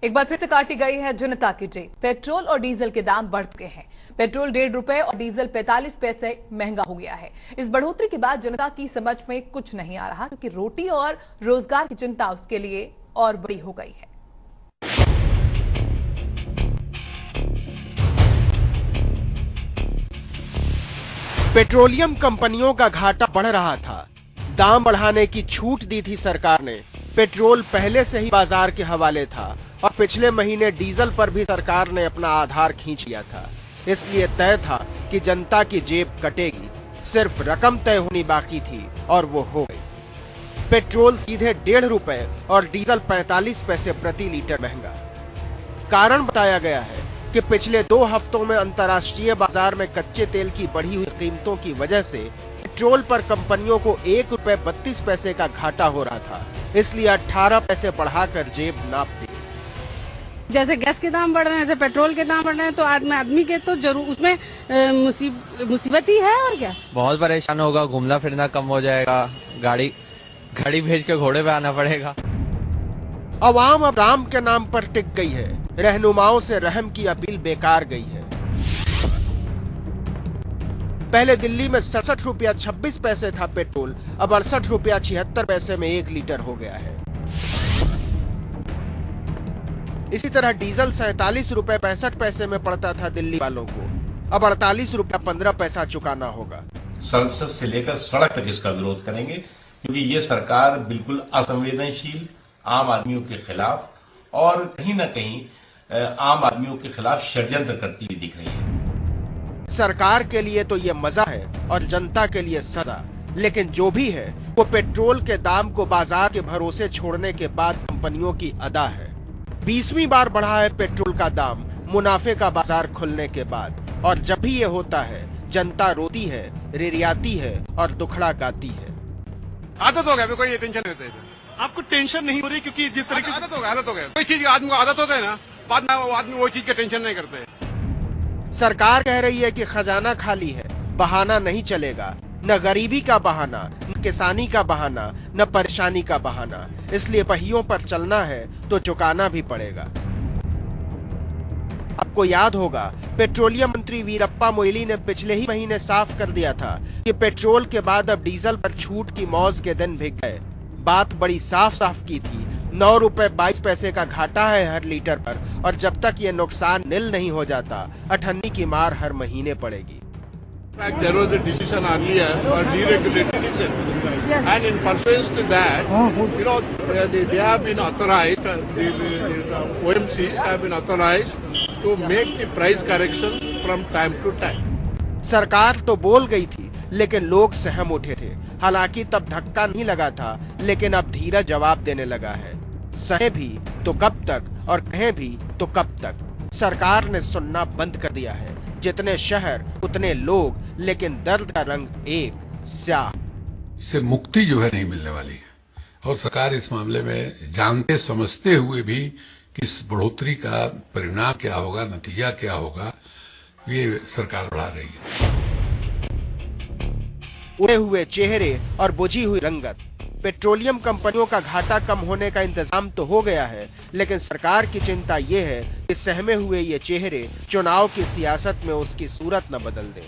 एक बार फिर से काटी गई है जनता की जेब। पेट्रोल और डीजल के दाम बढ़ चुके हैं। पेट्रोल 1.5 रुपए और डीजल 45 पैसे महंगा हो गया है। इस बढ़ोतरी के बाद जनता की समझ में कुछ नहीं आ रहा, क्योंकि रोटी और रोजगार की चिंता उसके लिए और बड़ी हो गई है। पेट्रोलियम कंपनियों का घाटा बढ़ रहा था। दाम बढ़ाने की छूट दी थी सरकार ने। पेट्रोल पहले से ही बाजार के हवाले था और पिछले महीने डीजल पर भी सरकार ने अपना आधार खींच लिया था। इसलिए तय था कि जनता की जेब कटेगी। सिर्फ रकम तय होनी बाकी थी और वो हो गई। पेट्रोल सीधे 1.5 रुपए और डीजल 45 पैसे प्रति लीटर महंगा। कारण बताया गया है कि पिछले 2 हफ्तों में अंतर्राष्ट्रीय बाजार में कच्चे तेल की बढ़ी हुई कीमतों की वजह से पेट्रोल पर कंपनियों को 1 रुपए 32 पैसे का घाटा हो रहा था। इसलिए 18 पैसे बढ़ाकर जेब नाप दी। जैसे गैस के दाम बढ़ रहे हैं, ऐसे पेट्रोल के दाम बढ़ रहे हैं, तो आदमी के तो जरूर उसमें मुसीबत ही है। और क्या, बहुत परेशान होगा, घूमना फिरना कम हो जाएगा, गाड़ी भेज के घोड़े पे आना पड़ेगा। अवाम अब राम के नाम पर टिक गई है। रहनुमाओं से रहम की अपील बेकार गई है। पहले दिल्ली में 67 रुपया 26 पैसे था पेट्रोल, अब 68 रुपया 76 पैसे में 1 लीटर हो गया है। इसी तरह डीजल 47 रुपए 65 पैसे में पड़ता था दिल्ली वालों को, अब 48 रुपया 15 पैसा चुकाना होगा। संसद से लेकर सड़क तक इसका विरोध करेंगे, क्योंकि ये सरकार बिल्कुल असंवेदनशील, आम आदमियों के खिलाफ और कहीं न कहीं आम आदमियों के खिलाफ षड्यंत्र करती हुई दिख रही है। सरकार के लिए तो ये मजा है और जनता के लिए सजा। लेकिन जो भी है वो पेट्रोल के दाम को बाजार के भरोसे छोड़ने के बाद कंपनियों की अदा है। 20वीं बार बढ़ा है पेट्रोल का दाम मुनाफे का बाजार खुलने के बाद। और जब भी ये होता है जनता रोती है, रिरियाती है और दुखड़ा गाती है। आदत हो गया, कोई ये टेंशन नहीं होता है। आपको टेंशन नहीं हो रही, क्योंकि जिस तरीके से आदत हो गया कोई चीज आदमी को आदत होता है ना, बाद में वो आदमी वो चीज का टेंशन नहीं करते। सरकार कह रही है कि खजाना खाली है, बहाना नहीं चलेगा। न गरीबी का बहाना, न किसानी का बहाना, न परेशानी का बहाना। इसलिए पहियों पर चलना है तो चुकाना भी पड़ेगा। आपको याद होगा, पेट्रोलियम मंत्री वीरप्पा मोइली ने पिछले ही महीने साफ कर दिया था कि पेट्रोल के बाद अब डीजल पर छूट की मौज के दिन भी गए। बात बड़ी साफ की थी। 9 रुपए 22 पैसे का घाटा है हर लीटर पर, और जब तक ये नुकसान निल नहीं हो जाता, अठन्नी की मार हर महीने पड़ेगी। There was a decision earlier for deregulated diesel, and in pursuance to that, they have been authorized, the OMCs have been authorized to make the price corrections from time to time. सरकार तो बोल गई थी, लेकिन लोग सहम उठे थे। हालांकि तब धक्का नहीं लगा था, लेकिन अब धीरा जवाब देने लगा है। सहे भी तो कब तक और कहें भी तो कब तक। सरकार ने सुनना बंद कर दिया है। जितने शहर उतने लोग, लेकिन दर्द का रंग एक, स्याह। इससे मुक्ति जो है नहीं मिलने वाली है। और सरकार इस मामले में जानते समझते हुए भी कि इस बढ़ोतरी का परिणाम क्या होगा, नतीजा क्या होगा, ये सरकार बढ़ा रही है। उड़े हुए चेहरे और बुझी हुई रंगत। पेट्रोलियम कंपनियों का घाटा कम होने का इंतजाम तो हो गया है, लेकिन सरकार की चिंता ये है कि सहमे हुए ये चेहरे चुनाव की सियासत में उसकी सूरत न बदल दें।